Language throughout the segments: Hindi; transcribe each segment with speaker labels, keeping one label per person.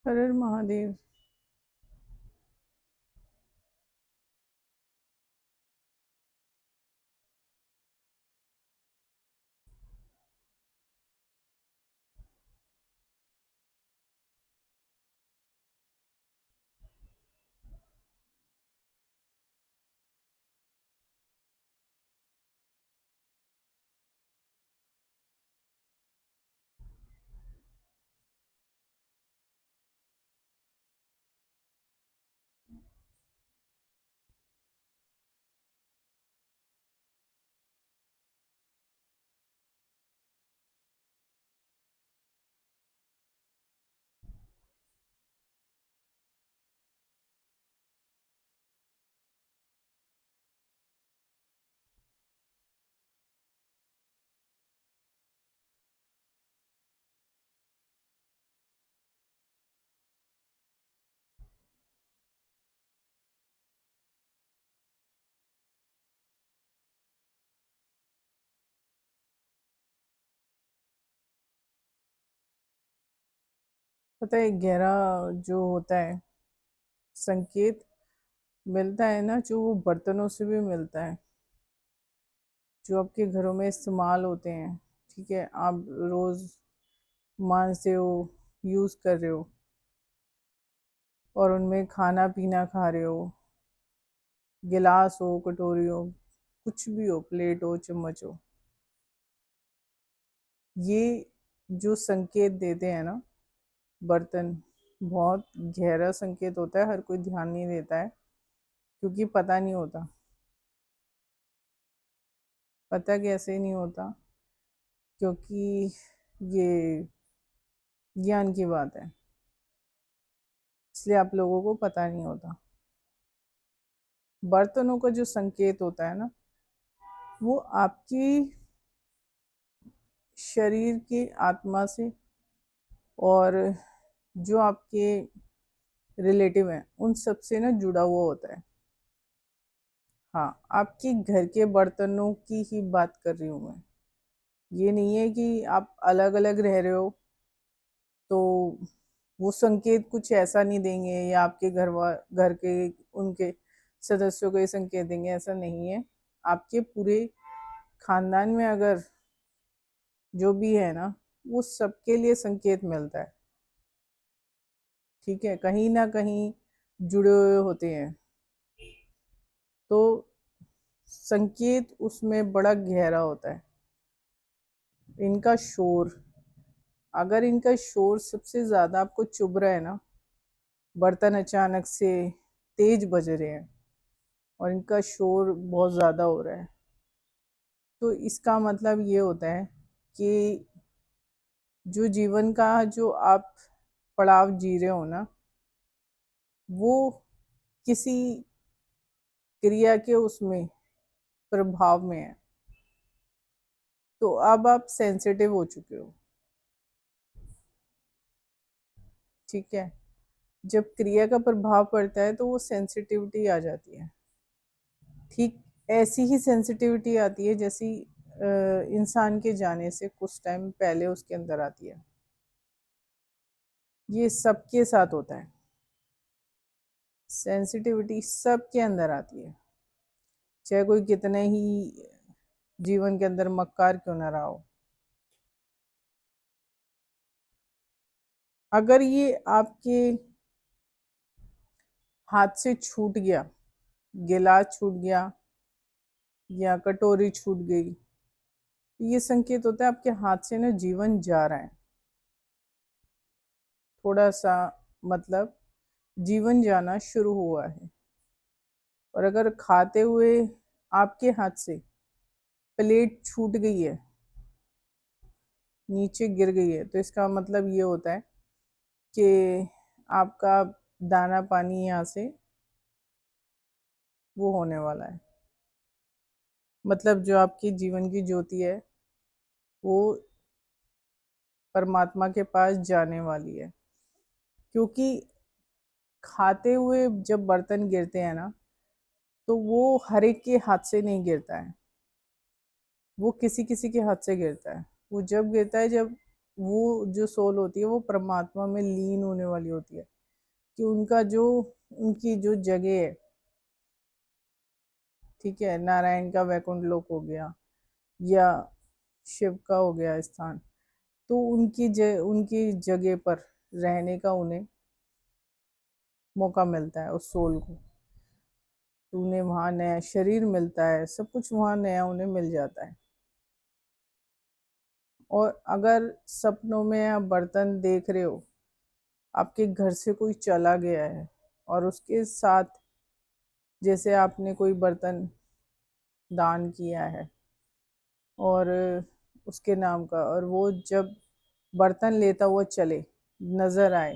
Speaker 1: हर हर महादेव। पता है, गहरा जो होता है संकेत मिलता है ना, जो वो बर्तनों से भी मिलता है, जो आपके घरों में इस्तेमाल होते हैं। ठीक है, आप रोज मांजते हो, यूज कर रहे हो, और उनमें खाना पीना खा रहे हो। गिलास हो, कटोरी हो, कुछ भी हो, प्लेट हो, चम्मच हो, ये जो संकेत देते हैं ना बर्तन, बहुत गहरा संकेत होता है। हर कोई ध्यान नहीं देता है, क्योंकि पता नहीं होता। पता कैसे नहीं होता? क्योंकि ये ज्ञान की बात है, इसलिए आप लोगों को पता नहीं होता। बर्तनों का जो संकेत होता है ना, वो आपकी शरीर की आत्मा से, और जो आपके रिलेटिव हैं उन सब से ना जुड़ा हुआ होता है। हाँ, आपके घर के बर्तनों की ही बात कर रही हूँ मैं। ये नहीं है कि आप अलग अलग रह रहे हो तो वो संकेत कुछ ऐसा नहीं देंगे, या आपके घर के उनके सदस्यों को ये संकेत देंगे, ऐसा नहीं है। आपके पूरे खानदान में अगर जो भी है ना, वो सबके लिए संकेत मिलता है। ठीक है, कहीं ना कहीं जुड़े हुए होते हैं। तो संकेत उसमें बड़ा गहरा होता है। इनका शोर, अगर इनका शोर सबसे ज्यादा आपको चुभ रहा है ना, बर्तन अचानक से तेज बज रहे हैं और इनका शोर बहुत ज़्यादा हो रहा है, तो इसका मतलब ये होता है कि जो जीवन का जो आप पड़ाव जी रहे हो ना, वो किसी क्रिया के उसमें प्रभाव में है। तो अब आप सेंसिटिव हो चुके हो। ठीक है, जब क्रिया का प्रभाव पड़ता है तो वो सेंसिटिविटी आ जाती है। ठीक ऐसी ही सेंसिटिविटी आती है जैसी इंसान के जाने से कुछ टाइम पहले उसके अंदर आती है। ये सबके साथ होता है। सेंसिटिविटी सबके अंदर आती है, चाहे कोई कितने ही जीवन के अंदर मक्कार क्यों ना रहा हो। अगर ये आपके हाथ से छूट गया, गिलास छूट गया या कटोरी छूट गई, तो ये संकेत होता है आपके हाथ से ना जीवन जा रहा है। थोड़ा सा, मतलब जीवन जाना शुरू हुआ है। और अगर खाते हुए आपके हाथ से प्लेट छूट गई है, नीचे गिर गई है, तो इसका मतलब ये होता है कि आपका दाना पानी यहाँ से वो होने वाला है। मतलब जो आपकी जीवन की ज्योति है, वो परमात्मा के पास जाने वाली है। क्योंकि खाते हुए जब बर्तन गिरते हैं ना, तो वो हर एक के हाथ से नहीं गिरता है, वो किसी किसी के हाथ से गिरता है। वो जब गिरता है जब वो जो सोल होती है वो परमात्मा में लीन होने वाली होती है, कि उनकी जो जगह है, ठीक है, नारायण का वैकुंठ लोक हो गया या शिव का हो गया स्थान, तो उनकी जगह पर रहने का उन्हें मौका मिलता है उस सोल को। तो उन्हें वहाँ नया शरीर मिलता है, सब कुछ वहाँ नया उन्हें मिल जाता है। और अगर सपनों में आप बर्तन देख रहे हो, आपके घर से कोई चला गया है और उसके साथ जैसे आपने कोई बर्तन दान किया है और उसके नाम का, और वो जब बर्तन लेता हुआ चले, नजर आए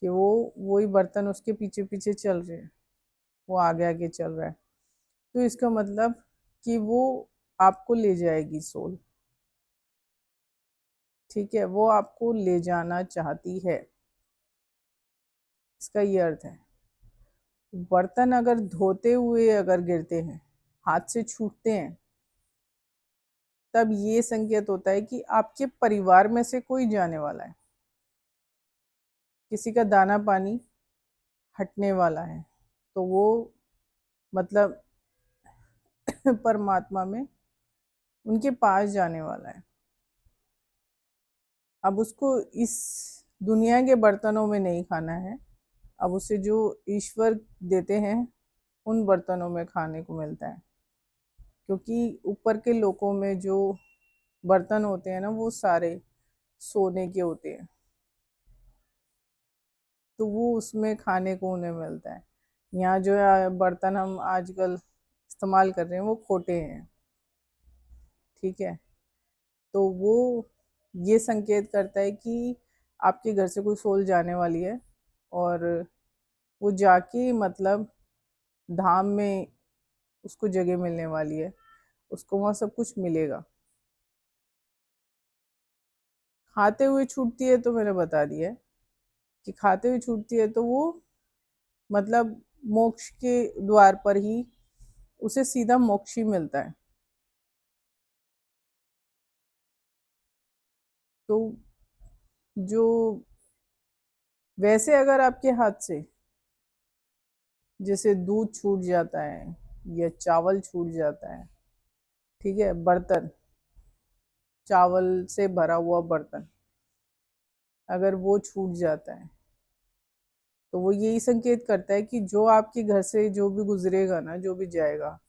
Speaker 1: कि वो वही बर्तन उसके पीछे पीछे चल रहे हैं, वो आगे आगे चल रहा है, तो इसका मतलब कि वो आपको ले जाएगी सोल। ठीक है, वो आपको ले जाना चाहती है, इसका ये अर्थ है। बर्तन अगर धोते हुए अगर गिरते हैं, हाथ से छूटते हैं, तब ये संकेत होता है कि आपके परिवार में से कोई जाने वाला है, किसी का दाना पानी हटने वाला है, तो वो मतलब परमात्मा में उनके पास जाने वाला है। अब उसको इस दुनिया के बर्तनों में नहीं खाना है, अब उसे जो ईश्वर देते हैं उन बर्तनों में खाने को मिलता है, क्योंकि ऊपर के लोकों में जो बर्तन होते हैं ना, वो सारे सोने के होते हैं, तो वो उसमें खाने को उन्हें मिलता है। यहाँ जो है बर्तन हम आजकल इस्तेमाल कर रहे हैं वो खोटे हैं, ठीक है, तो वो ये संकेत करता है कि आपके घर से कोई सोल जाने वाली है, और वो जाके मतलब धाम में उसको जगह मिलने वाली है, उसको वहाँ सब कुछ मिलेगा। खाते हुए छूटती है तो मैंने बता दिया है कि खाते हुए छूटती है तो वो मतलब मोक्ष के द्वार पर ही उसे सीधा मोक्ष ही मिलता है। तो जो वैसे अगर आपके हाथ से जैसे दूध छूट जाता है या चावल छूट जाता है, ठीक है, बर्तन, चावल से भरा हुआ बर्तन अगर वो छूट जाता है, तो वो यही संकेत करता है कि जो आपके घर से जो भी गुजरेगा ना, जो भी जाएगा,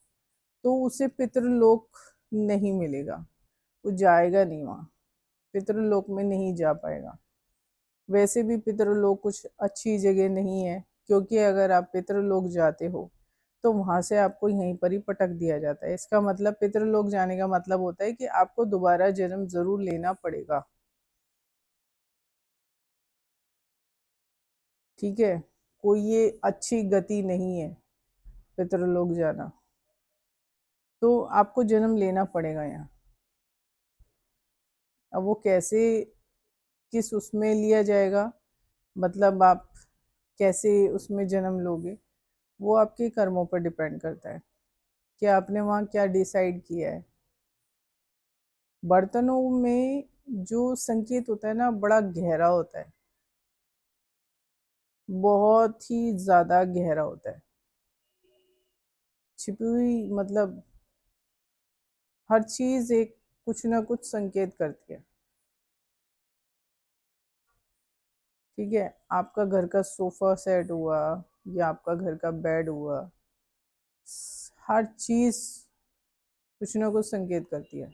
Speaker 1: तो उसे पितृलोक नहीं मिलेगा, वो जाएगा नहीं वहाँ, पितृलोक में नहीं जा पाएगा। वैसे भी पितृलोक कुछ अच्छी जगह नहीं है, क्योंकि अगर आप पितृलोक जाते हो तो वहां से आपको यहीं पर ही पटक दिया जाता है। इसका मतलब पितृलोक जाने का मतलब होता है कि आपको दोबारा जन्म जरूर लेना पड़ेगा, ठीक है, कोई ये अच्छी गति नहीं है पितृलोक जाना, तो आपको जन्म लेना पड़ेगा यहाँ। अब वो कैसे, किस उसमें लिया जाएगा, मतलब आप कैसे उसमें जन्म लोगे, वो आपके कर्मों पर डिपेंड करता है कि आपने वहाँ क्या डिसाइड किया है। बर्तनों में जो संकेत होता है ना, बड़ा गहरा होता है, बहुत ही ज्यादा गहरा होता है, छिपी हुई मतलब हर चीज एक कुछ ना कुछ संकेत करती है। ठीक है, आपका घर का सोफा सेट हुआ या आपका घर का बेड हुआ, हर चीज कुछ ना कुछ संकेत करती है।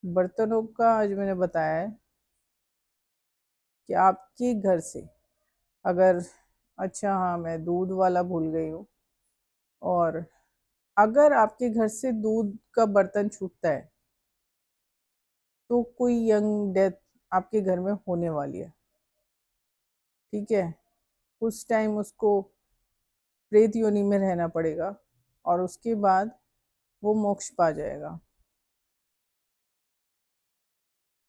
Speaker 1: बर्तनों का आज मैंने बताया है कि आपके घर से अगर, अच्छा हाँ, मैं दूध वाला भूल गई हूँ, और अगर आपके घर से दूध का बर्तन छूटता है तो कोई यंग डेथ आपके घर में होने वाली है, ठीक है, उस टाइम उसको प्रेत योनि में रहना पड़ेगा और उसके बाद वो मोक्ष पा जाएगा।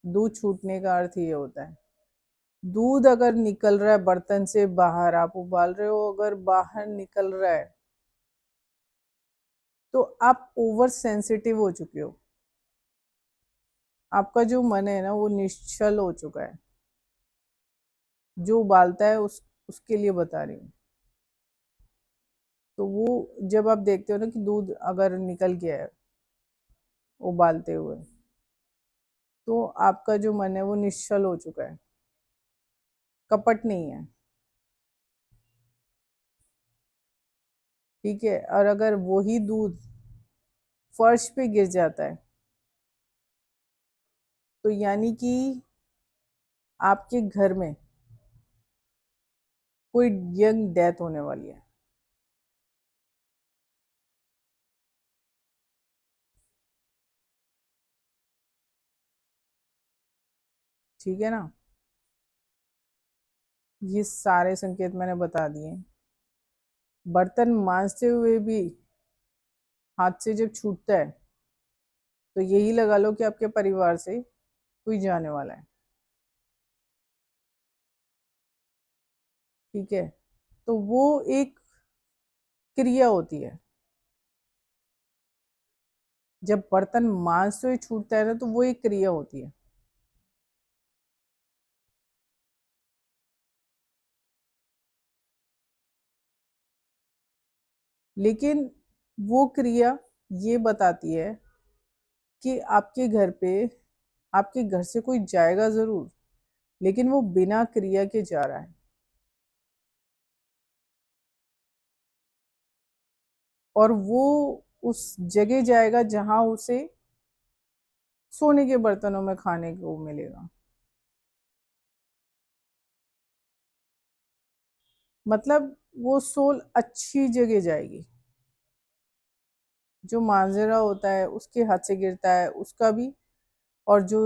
Speaker 1: दूध छूटने का अर्थ ये होता है। दूध अगर निकल रहा है बर्तन से बाहर, आप उबाल रहे हो, अगर बाहर निकल रहा है तो आप ओवर सेंसिटिव हो चुके हो, आपका जो मन है ना वो निश्चल हो चुका है। जो उबालता है उसके लिए बता रही हूँ। तो वो जब आप देखते हो ना कि दूध अगर निकल गया है उबालते हुए, तो आपका जो मन है वो निश्चल हो चुका है, कपट नहीं है। ठीक है। और अगर वही दूध फर्श पे गिर जाता है, तो यानी कि आपके घर में कोई यंग डेथ होने वाली है। ठीक है ना। ये सारे संकेत मैंने बता दिए। बर्तन मांजते हुए भी हाथ से जब छूटता है, तो यही लगा लो कि आपके परिवार से कोई जाने वाला है। ठीक है। तो वो एक क्रिया होती है। जब बर्तन मांजते हुए छूटता है ना, तो वो एक क्रिया होती है। लेकिन वो क्रिया ये बताती है कि आपके घर पे, आपके घर से कोई जाएगा जरूर, लेकिन वो बिना क्रिया के जा रहा है। और वो उस जगह जाएगा जहां उसे सोने के बर्तनों में खाने को मिलेगा। मतलब वो सोल अच्छी जगह जाएगी। जो मांजरा होता है उसके हाथ से गिरता है उसका भी, और जो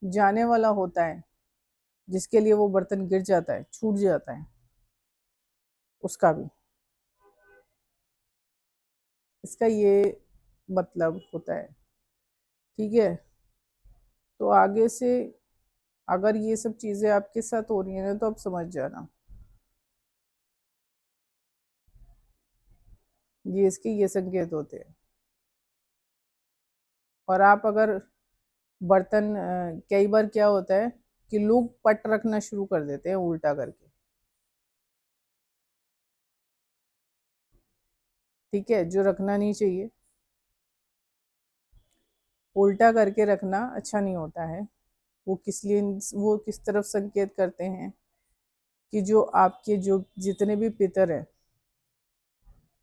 Speaker 1: जाने वाला होता है जिसके लिए वो बर्तन गिर जाता है, छूट जाता है, उसका भी। इसका ये मतलब होता है। ठीक है। तो आगे से अगर ये सब चीजें आपके साथ हो रही है ना, तो आप समझ जाना ये इसके ये संकेत होते हैं। और आप अगर बर्तन कई बार क्या होता है कि लोग पट रखना शुरू कर देते हैं उल्टा करके। ठीक है। जो रखना नहीं चाहिए, उल्टा करके रखना अच्छा नहीं होता है। वो किस लिए, वो किस तरफ संकेत करते हैं कि जो आपके जो जितने भी पितर हैं,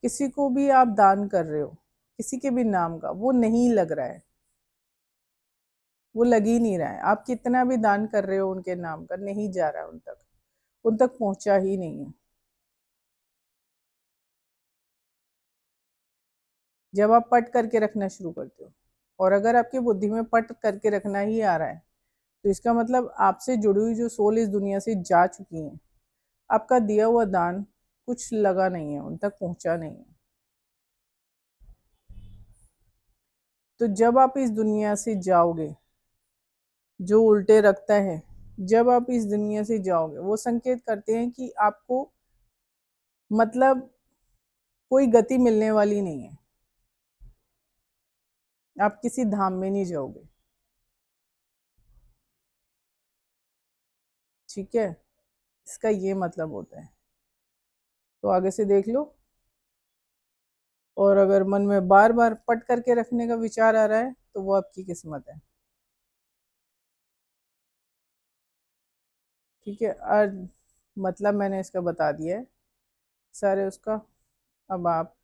Speaker 1: किसी को भी आप दान कर रहे हो किसी के भी नाम का, वो नहीं लग रहा है, वो लग ही नहीं रहा है। आप कितना भी दान कर रहे हो उनके नाम का, नहीं जा रहा है उन तक पहुंचा ही नहीं है। जब आप पट करके रखना शुरू करते हो, और अगर आपकी बुद्धि में पट करके रखना ही आ रहा है, तो इसका मतलब आपसे जुड़ी हुई जो सोल इस दुनिया से जा चुकी है, आपका दिया हुआ दान कुछ लगा नहीं है, उन तक पहुंचा नहीं है। तो जब आप इस दुनिया से जाओगे, जो उल्टे रखता है, जब आप इस दुनिया से जाओगे, वो संकेत करते हैं कि आपको मतलब कोई गति मिलने वाली नहीं है। आप किसी धाम में नहीं जाओगे। ठीक है। इसका ये मतलब होता है। तो आगे से देख लो। और अगर मन में बार बार पट करके रखने का विचार आ रहा है, तो वो आपकी किस्मत है। ठीक है। और मतलब मैंने इसका बता दिया है सारे उसका। अब आप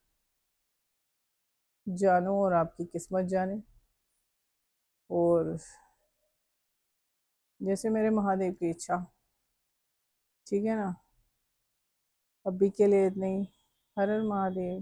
Speaker 1: जानो और आपकी किस्मत जाने। और जैसे मेरे महादेव की इच्छा। ठीक है ना। अभी के लिए इतना ही। हर हर महादेव।